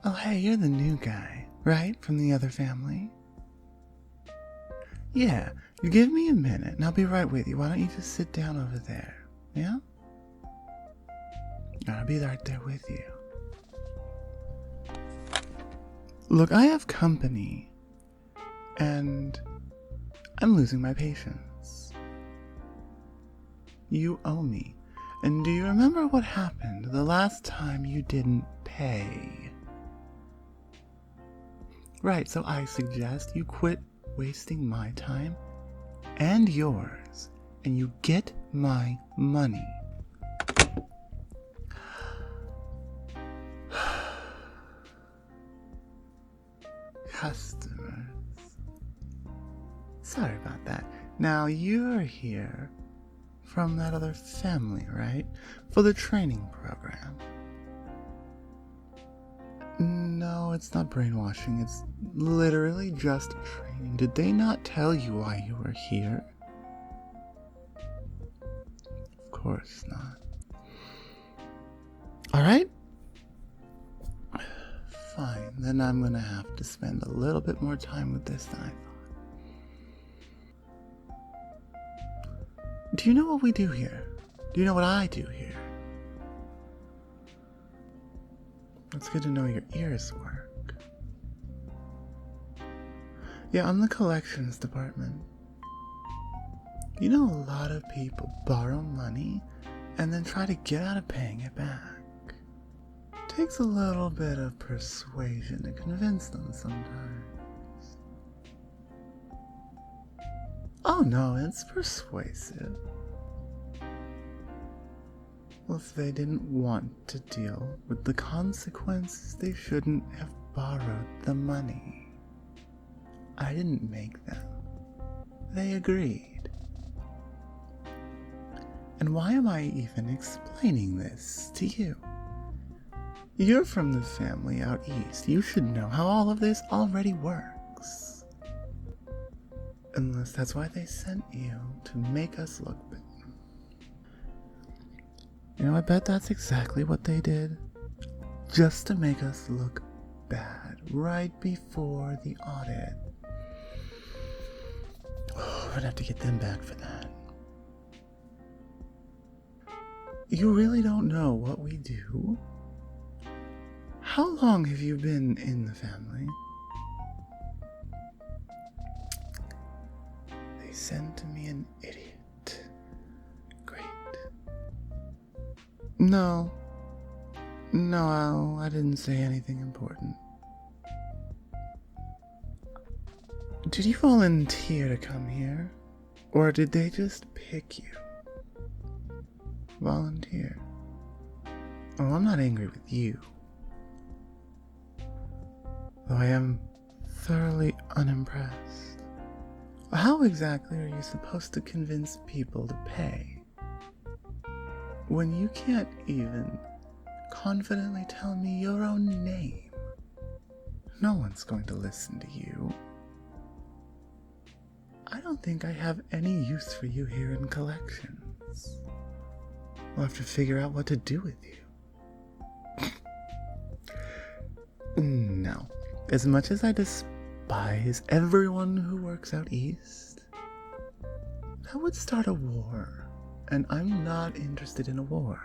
Oh, hey, you're the new guy, right? From the other family? Yeah, you give me a minute and I'll be right with you. Why don't you just sit down over there? Yeah? I'll be right there with you. Look, I have company, and I'm losing my patience. You owe me. And do you remember what happened the last time you didn't pay? Right, so I suggest you quit wasting my time and yours, and you get my money. Customers. Sorry about that. Now, you're here from that other family, right? For the training program. No, it's not brainwashing. It's literally just training. Did they not tell you why you were here? Of course not. Alright? Fine, then I'm gonna have to spend a little bit more time with this than I thought. Do you know what we do here? Do you know what I do here? It's good to know your ears work. Yeah, I'm the collections department. You know, a lot of people borrow money and then try to get out of paying it back. Takes a little bit of persuasion to convince them sometimes. Oh no, it's persuasive. Well, if they didn't want to deal with the consequences, they shouldn't have borrowed the money. I didn't make them. They agreed. And why am I even explaining this to you? You're from the family out east. You should know how all of this already works. Unless that's why they sent you, to make us look bad. You know, I bet that's exactly what they did. Just to make us look bad right before the audit. Oh, we're gonna have to get them back for that. You really don't know what we do? How long have you been in the family? They sent me an idiot. Great. No, I didn't say anything important. Did you volunteer to come here? Or did they just pick you? Volunteer. Oh, I'm not angry with you. Though I am thoroughly unimpressed. How exactly are you supposed to convince people to pay when you can't even confidently tell me your own name? No one's going to listen to you. I don't think I have any use for you here in collections. We'll have to figure out what to do with you. No. As much as I despise everyone who works out east, that would start a war, and I'm not interested in a war.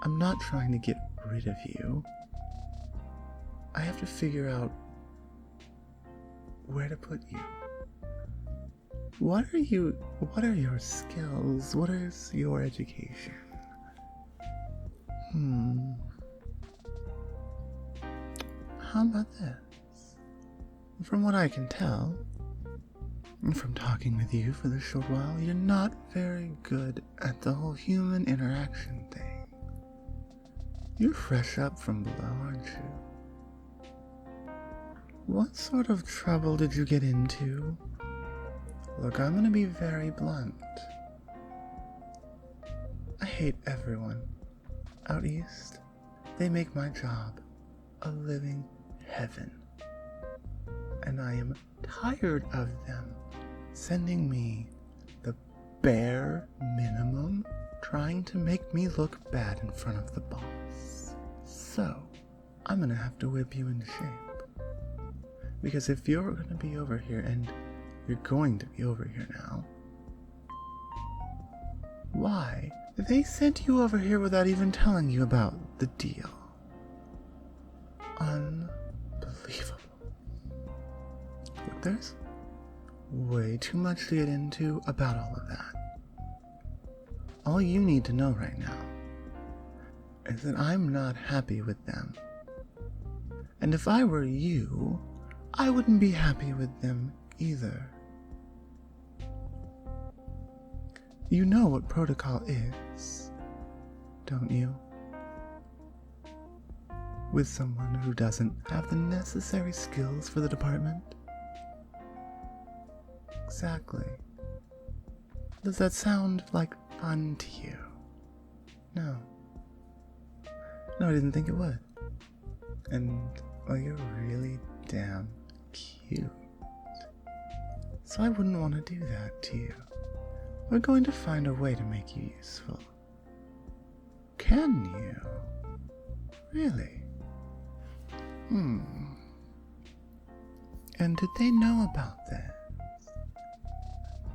I'm not trying to get rid of you. I have to figure out where to put you. What are your skills? What is your education? How about this? From what I can tell, and from talking with you for this short while, you're not very good at the whole human interaction thing. You're fresh up from below, aren't you? What sort of trouble did you get into? Look, I'm gonna be very blunt. I hate everyone out east. They make my job a living heaven. And I am tired of them sending me the bare minimum, trying to make me look bad in front of the boss. So, I'm gonna have to whip you into shape. Because if you're gonna be over here, and you're going to be over here now, why? They sent you over here without even telling you about the deal. Unbelievable. Look, there's way too much to get into about all of that. All you need to know right now is that I'm not happy with them. And if I were you, I wouldn't be happy with them either. You know what protocol is, don't you? With someone who doesn't have the necessary skills for the department? Exactly. Does that sound like fun to you? No. No, I didn't think it would. And, well, you're really damn cute. So I wouldn't want to do that to you. We're going to find a way to make you useful. Can you? Really? And did they know about this?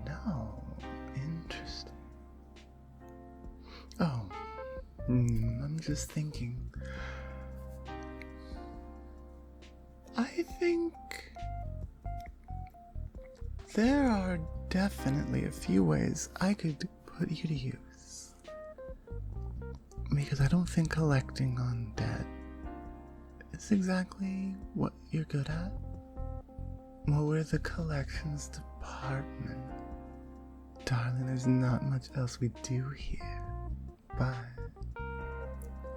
No. Interesting. Oh. I'm just thinking. I think there are definitely a few ways I could put you to use. Because I don't think collecting on debt is exactly what you're good at. Well, we're the collections department. Darling, there's not much else we do here. But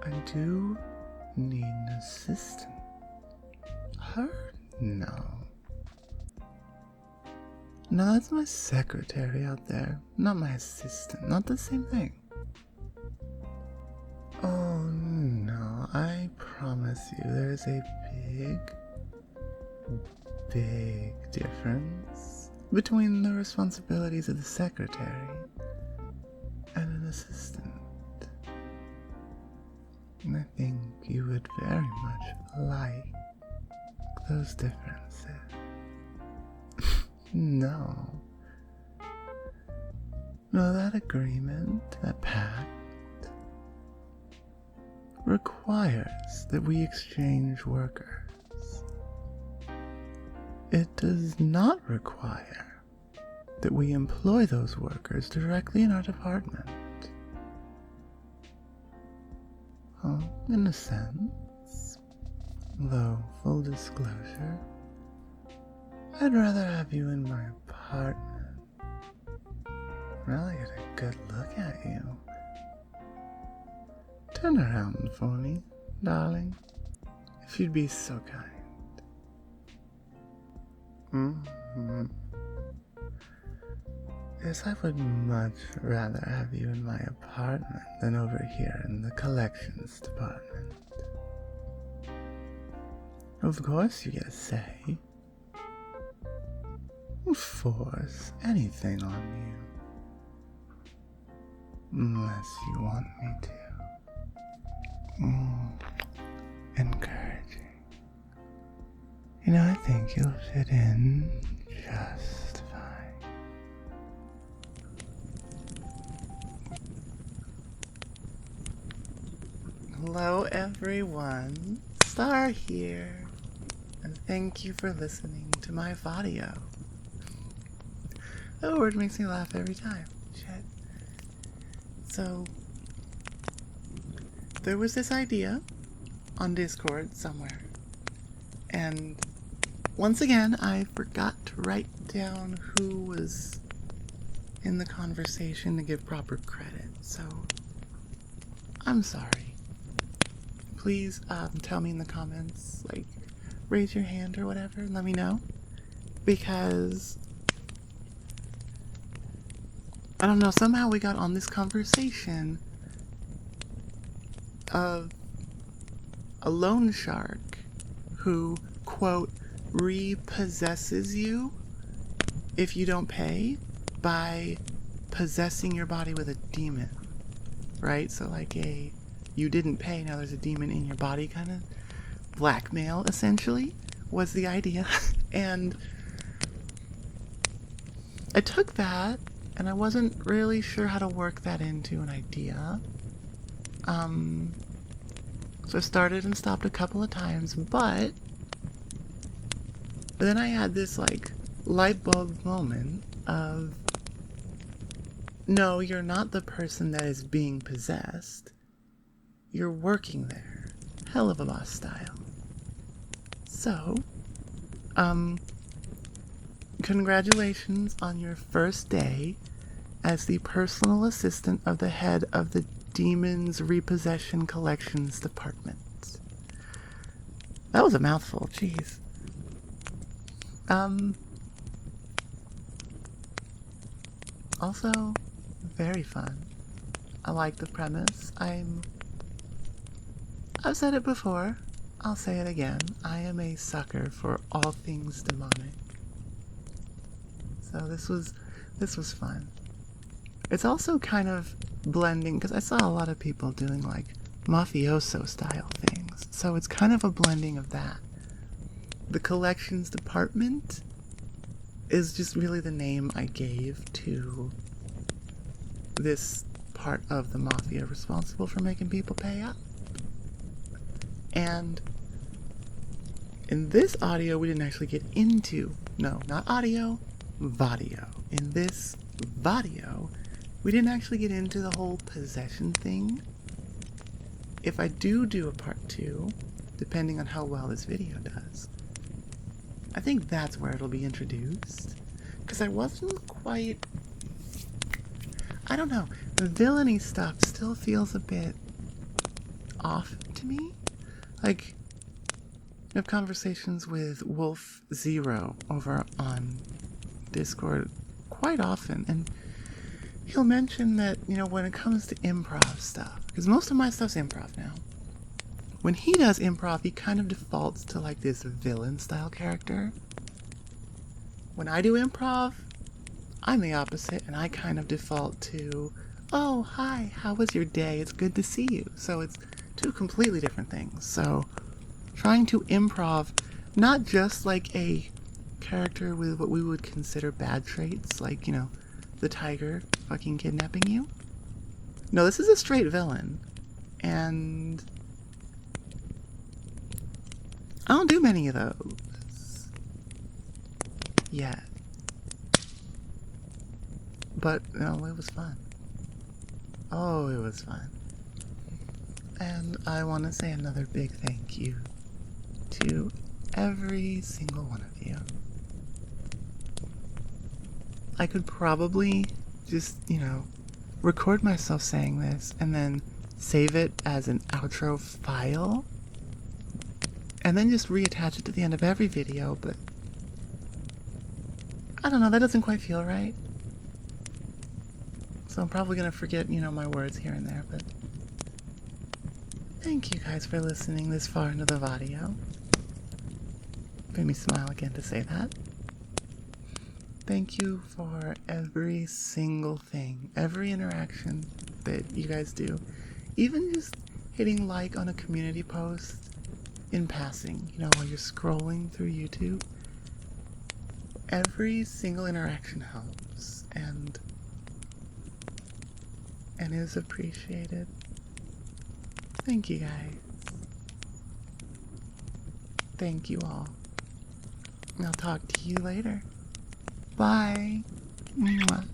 I do need an assistant. Her? No. No, that's my secretary out there, not my assistant. Not the same thing. Oh no, I promise you there's a big difference between the responsibilities of the secretary and an assistant. And I think you would very much like those differences. No, that agreement, that pact, requires that we exchange workers. It does not require that we employ those workers directly in our department. Well, in a sense, though full disclosure, I'd rather have you in my apartment. Really get a good look at you. Turn around for me, darling, if you'd be so kind. Yes, I would much rather have you in my apartment than over here in the collections department. Of course you get a say. Force anything on you, unless you want me to. Encouraging. You know, I think you'll fit in just fine. Hello everyone, Star here, and thank you for listening to my audio. That word makes me laugh every time. Shit. So, there was this idea on Discord somewhere. And once again, I forgot to write down who was in the conversation to give proper credit. So, I'm sorry. Please tell me in the comments, like, raise your hand or whatever and let me know. Because I don't know, somehow we got on this conversation of a loan shark who, quote, repossesses you if you don't pay by possessing your body with a demon, right? So like you didn't pay, now there's a demon in your body kind of blackmail, essentially, was the idea. And I took that, and I wasn't really sure how to work that into an idea. So I started and stopped a couple of times, but then I had this, like, light bulb moment of, no, you're not the person that is being possessed. You're working there. Hell of a boss style. So, congratulations on your first day as the personal assistant of the head of the Demon's Repossession Collections Department. That was a mouthful, jeez. Also, very fun. I like the premise. I've said it before, I'll say it again. I am a sucker for all things demonic. So this was fun. It's also kind of blending, because I saw a lot of people doing like mafioso style things. So it's kind of a blending of that. The collections department is just really the name I gave to this part of the mafia responsible for making people pay up. And in this audio, we didn't actually get into, no, not audio, vadio. In this vadio, we didn't actually get into the whole possession thing. If I do a part 2, depending on how well this video does, I think that's where it'll be introduced. Because I wasn't quite, I don't know, the villainy stuff still feels a bit off to me. Like, I have conversations with Wolf Zero over on Discord quite often, and he'll mention that, you know, when it comes to improv stuff, because most of my stuff's improv now, when he does improv, he kind of defaults to like this villain style character. When I do improv, I'm the opposite, and I kind of default to, oh, hi, how was your day? It's good to see you. So it's two completely different things. So trying to improv not just like a character with what we would consider bad traits, like, you know, the tiger fucking kidnapping you. No, this is a straight villain. And I don't do many of those yet. But, no, it was fun. Oh, it was fun. And I want to say another big thank you to every single one of you. I could probably just, you know, record myself saying this and then save it as an outro file and then just reattach it to the end of every video, but I don't know, that doesn't quite feel right. So I'm probably gonna forget, you know, my words here and there, but thank you guys for listening this far into the video. Made me smile again to say that. Thank you for every single thing, every interaction that you guys do. Even just hitting like on a community post in passing, you know, while you're scrolling through YouTube. Every single interaction helps and is appreciated. Thank you guys. Thank you all. I'll talk to you later. Bye. Mwah.